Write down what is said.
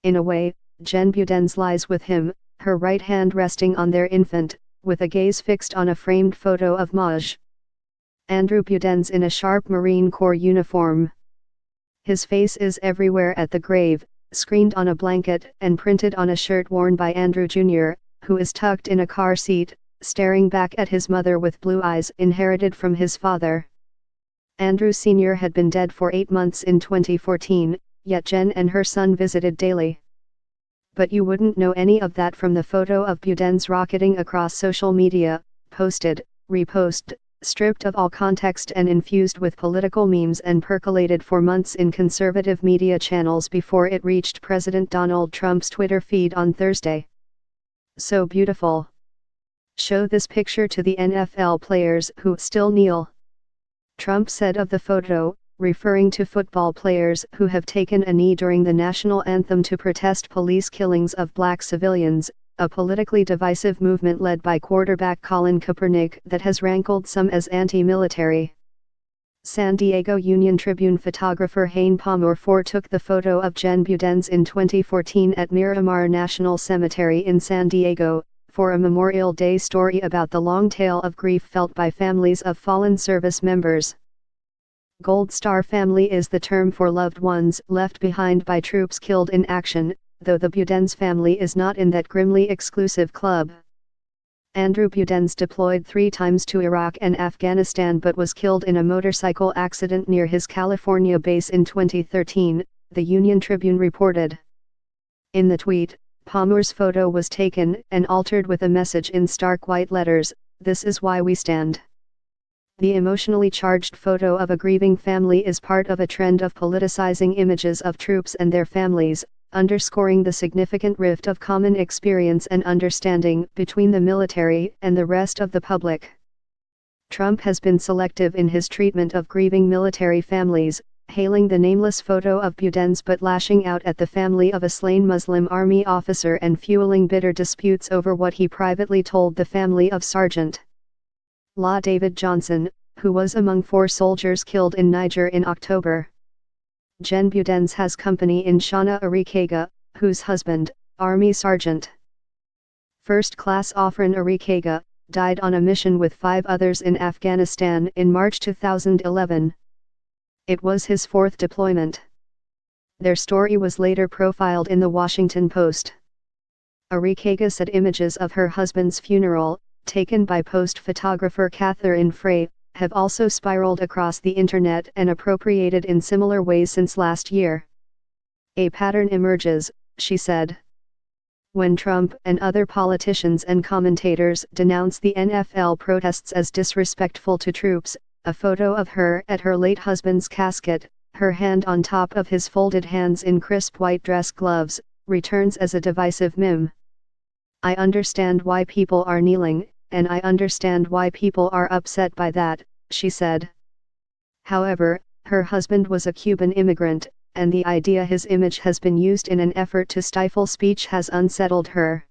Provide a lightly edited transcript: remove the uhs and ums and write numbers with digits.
In a way, Jen Budenz lies with him, her right hand resting on their infant, with a gaze fixed on a framed photo of Maj. Andrew Budenz in a sharp Marine Corps uniform. His face is everywhere at the grave, screened on a blanket and printed on a shirt worn by Andrew Jr., who is tucked in a car seat, staring back at his mother with blue eyes inherited from his father. Andrew Sr. had been dead for 8 months in 2014, yet Jen and her son visited daily. But you wouldn't know any of that from the photo of Budenz rocketing across social media, posted, reposted, stripped of all context and infused with political memes and percolated for months in conservative media channels before it reached President Donald Trump's Twitter feed on Thursday. So beautiful. Show this picture to the NFL players who still kneel. Trump said of the photo, referring to football players who have taken a knee during the national anthem to protest police killings of black civilians, a politically divisive movement led by quarterback Colin Kaepernick that has rankled some as anti-military. San Diego Union-Tribune photographer Hayne Palmer took the photo of Jen Budenz in 2014 at Miramar National Cemetery in San Diego, for a Memorial Day story about the long tale of grief felt by families of fallen service members. Gold Star family is the term for loved ones left behind by troops killed in action, though the Budenz family is not in that grimly exclusive club. Andrew Budenz deployed 3 times to Iraq and Afghanistan but was killed in a motorcycle accident near his California base in 2013, the Union-Tribune reported. In the tweet, Palmer's photo was taken and altered with a message in stark white letters, "This is why we stand." The emotionally charged photo of a grieving family is part of a trend of politicizing images of troops and their families, underscoring the significant rift of common experience and understanding between the military and the rest of the public. Trump has been selective in his treatment of grieving military families, hailing the nameless photo of Budenz but lashing out at the family of a slain Muslim Army officer and fueling bitter disputes over what he privately told the family of Sergeant Law David Johnson, who was among 4 soldiers killed in Niger in October. Jen Budenz has company in Shauna Arikega, whose husband, Army Sergeant First Class Ofran Arikega, died on a mission with 5 others in Afghanistan in March 2011. It was his 4th deployment. Their story was later profiled in the Washington Post. Arikega said images of her husband's funeral, taken by Post photographer Catherine Frey, have also spiraled across the internet and appropriated in similar ways since last year. A pattern emerges, she said. When Trump and other politicians and commentators denounce the NFL protests as disrespectful to troops, a photo of her at her late husband's casket, her hand on top of his folded hands in crisp white dress gloves, returns as a divisive meme. I understand why people are kneeling, and I understand why people are upset by that, she said. However, her husband was a Cuban immigrant, and the idea his image has been used in an effort to stifle speech has unsettled her.